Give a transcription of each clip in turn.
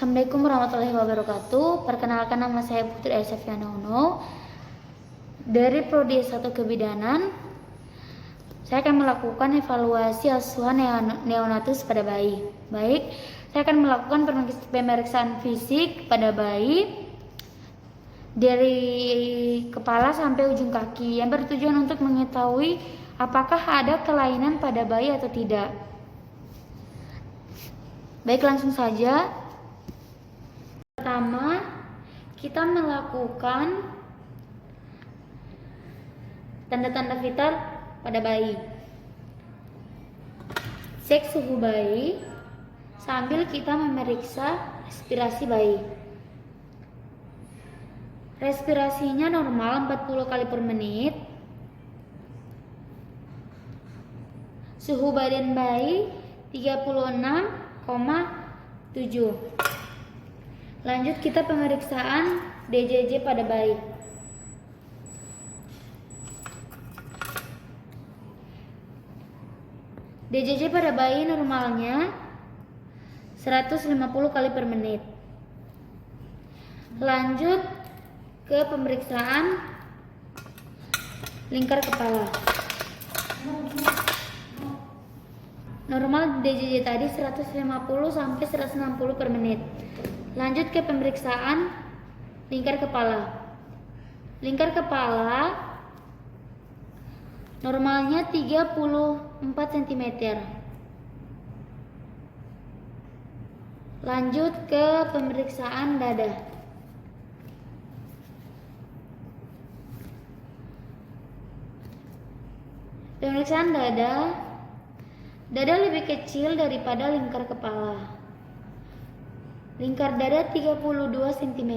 Assalamualaikum warahmatullahi wabarakatuh. Perkenalkan, nama saya Putri Aisyah Uno dari Prodi S1 Kebidanan. Saya akan melakukan evaluasi asuhan neonatus pada bayi. Baik, saya akan melakukan pemeriksaan fisik pada bayi dari kepala sampai ujung kaki yang bertujuan untuk mengetahui apakah ada kelainan pada bayi atau tidak. Baik, langsung saja. Pertama, kita melakukan tanda-tanda vital pada bayi. Cek suhu bayi sambil kita memeriksa respirasi bayi. Respirasinya normal 40 kali per menit. Suhu badan bayi 36,7. Lanjut kita pemeriksaan DJJ pada bayi. DJJ pada bayi normalnya 150 kali per menit. Lanjut ke pemeriksaan lingkar kepala. Normal DJJ tadi 150 sampai 160 per menit. Lanjut ke pemeriksaan lingkar kepala. Lingkar kepala normalnya 34 cm. Lanjut ke pemeriksaan dada. Pemeriksaan dada. Dada lebih kecil daripada lingkar kepala. Lingkar dada 32 cm.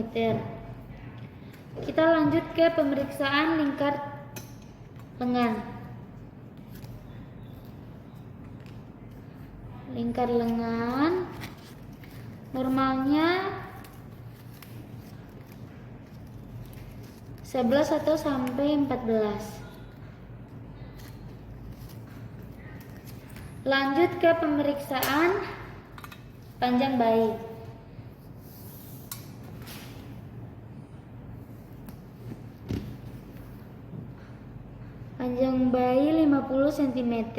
Kita lanjut ke pemeriksaan lingkar lengan. Lingkar lengan normalnya 11 atau sampai 14. Lanjut ke pemeriksaan panjang bayi. Panjang bayi 50 cm.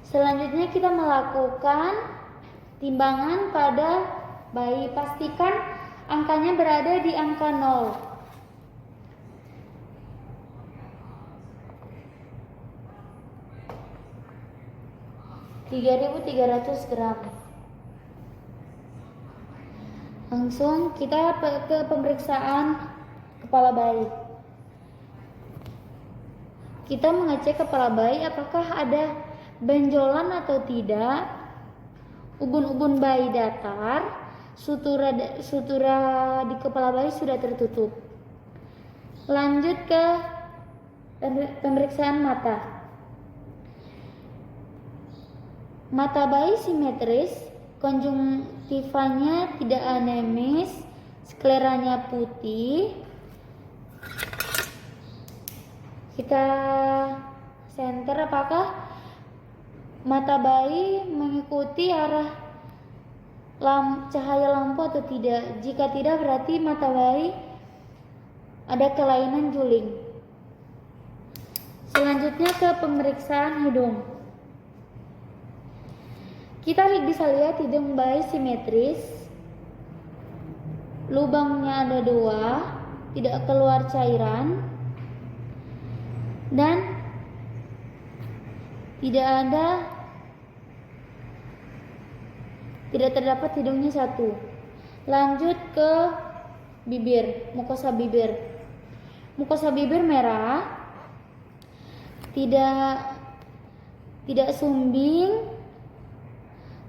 Selanjutnya kita melakukan timbangan pada bayi. Pastikan angkanya berada di angka 0. (3.300 gram). Langsung kita ke pemeriksaan kepala bayi. Kita mengecek kepala bayi apakah ada benjolan atau tidak. Ubun-ubun bayi datar, sutura di kepala bayi sudah tertutup. Lanjut ke pemeriksaan mata. Mata bayi simetris, konjungtivanya tidak anemis, skleranya putih. Kita center apakah mata bayi mengikuti arah cahaya lampu atau tidak. Jika tidak, berarti mata bayi ada kelainan juling. Selanjutnya ke pemeriksaan hidung. Kita bisa lihat hidung bayi simetris, lubangnya ada 2, tidak keluar cairan, dan tidak terdapat hidungnya 1. Lanjut ke bibir, mukosa bibir. Mukosa bibir merah, tidak sumbing.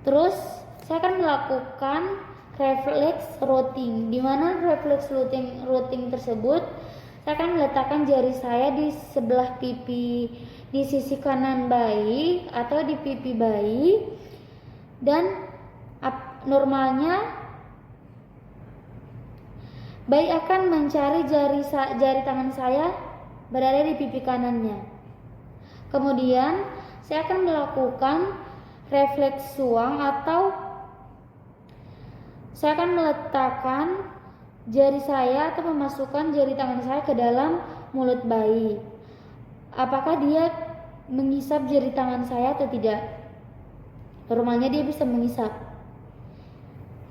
Terus saya akan melakukan reflex routing. Di mana reflex routing tersebut, saya akan meletakkan jari saya di sebelah pipi, di sisi kanan bayi atau di pipi bayi, dan normalnya bayi akan mencari jari tangan saya berada di pipi kanannya. Kemudian saya akan melakukan refleks suang, atau saya akan meletakkan jari saya atau memasukkan jari tangan saya ke dalam mulut bayi. Apakah dia menghisap jari tangan saya atau tidak? Normalnya dia bisa menghisap.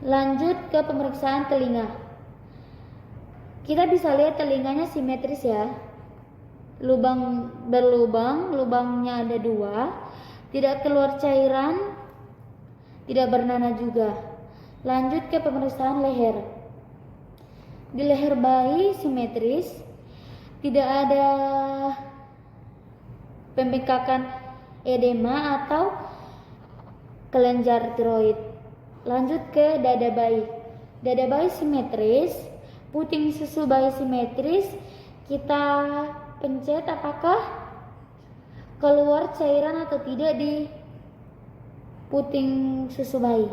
Lanjut ke pemeriksaan telinga. Kita bisa lihat telinganya simetris ya. Lubang berlubang, lubangnya ada 2, tidak keluar cairan, tidak bernanah juga. Lanjut ke pemeriksaan leher. Di leher bayi simetris, tidak ada pembengkakan edema atau kelenjar tiroid. Lanjut ke dada bayi. Dada bayi simetris, puting susu bayi simetris. Kita pencet apakah keluar cairan atau tidak di puting susu bayi.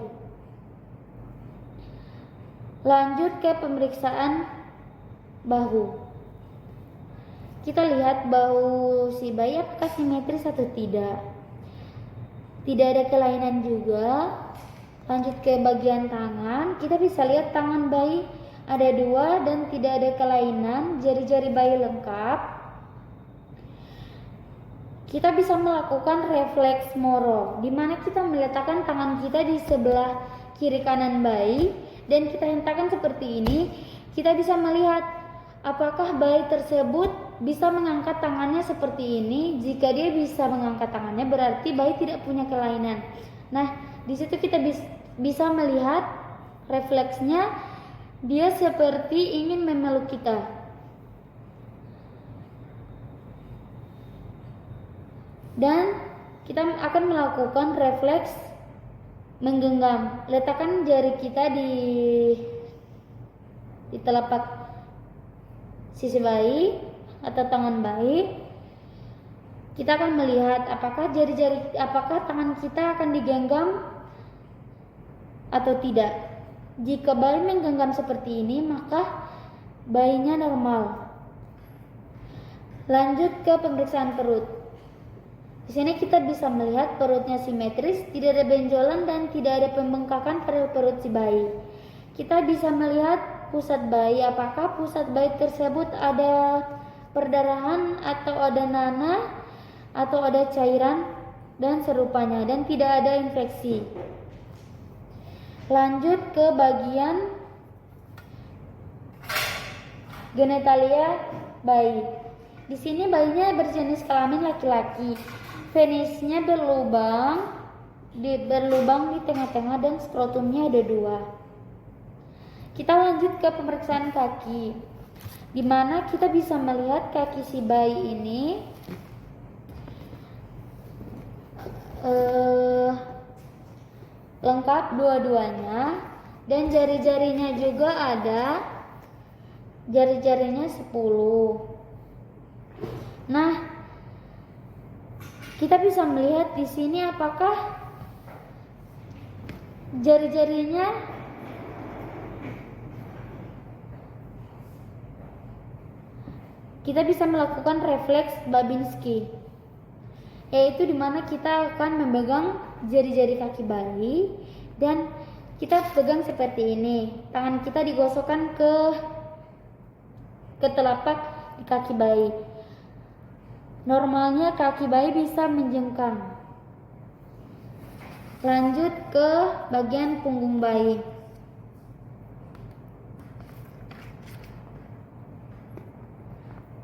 Lanjut ke pemeriksaan bahu. Kita lihat bahu si bayi apakah simetris atau tidak. Tidak ada kelainan juga. Lanjut ke bagian tangan. Kita bisa lihat tangan bayi ada 2 dan tidak ada kelainan. Jari-jari bayi lengkap. Kita bisa melakukan refleks Moro, di mana kita meletakkan tangan kita di sebelah kiri kanan bayi dan kita hentakkan seperti ini. Kita bisa melihat apakah bayi tersebut bisa mengangkat tangannya seperti ini. Jika dia bisa mengangkat tangannya, berarti bayi tidak punya kelainan. Nah, di situ kita bisa melihat refleksnya, dia seperti ingin memeluk kita. Dan kita akan melakukan refleks menggenggam. Letakkan jari kita di telapak sisi bayi atau tangan bayi. Kita akan melihat apakah tangan kita akan digenggam atau tidak. Jika bayi menggenggam seperti ini, maka bayinya normal. Lanjut ke pemeriksaan perut. Di sini kita bisa melihat perutnya simetris, tidak ada benjolan dan tidak ada pembengkakan pada perut si bayi. Kita bisa melihat pusat bayi, apakah pusat bayi tersebut ada perdarahan atau ada nanah atau ada cairan dan serupanya, dan tidak ada infeksi. Lanjut ke bagian genitalia bayi. Di sini bayinya berjenis kelamin laki-laki. Penisnya berlubang di tengah-tengah dan skrotumnya ada 2. Kita lanjut ke pemeriksaan kaki, di mana kita bisa melihat kaki si bayi ini lengkap dua-duanya, dan jari-jarinya juga ada, jari-jarinya 10. Nah, kita bisa melihat di sini apakah jari-jarinya kita bisa melakukan refleks Babinski, yaitu dimana kita akan memegang jari-jari kaki bayi dan kita pegang seperti ini. Tangan kita digosokkan ke telapak di kaki bayi. Normalnya kaki bayi bisa menjengkang. Lanjut ke bagian punggung bayi.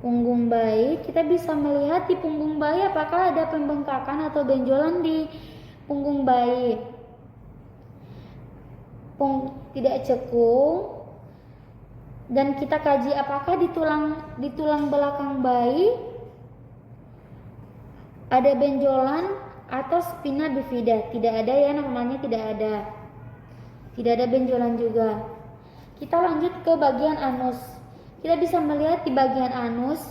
Punggung bayi, kita bisa melihat di punggung bayi apakah ada pembengkakan atau benjolan di punggung bayi. Tidak cekung. Dan kita kaji apakah di tulang belakang bayi ada benjolan atau spina bifida. Tidak ada ya, namanya tidak ada. Tidak ada benjolan juga. Kita lanjut ke bagian anus. Kita bisa melihat di bagian anus.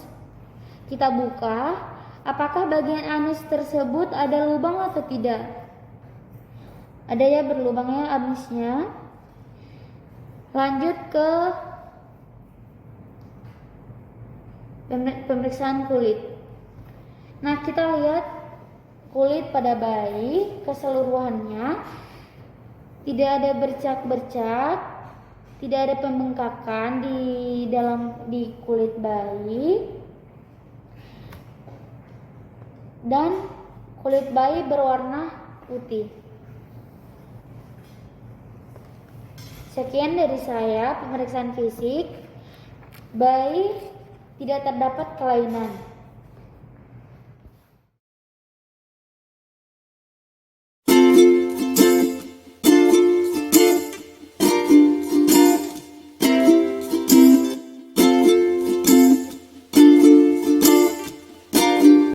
Kita buka, apakah bagian anus tersebut ada lubang atau tidak. Ada ya, berlubangnya anusnya. Lanjut ke pemeriksaan kulit. Nah, kita lihat kulit pada bayi keseluruhannya tidak ada bercak-bercak, tidak ada pembengkakan di kulit bayi, dan kulit bayi berwarna putih. Sekian dari saya pemeriksaan fisik. Bayi tidak terdapat kelainan.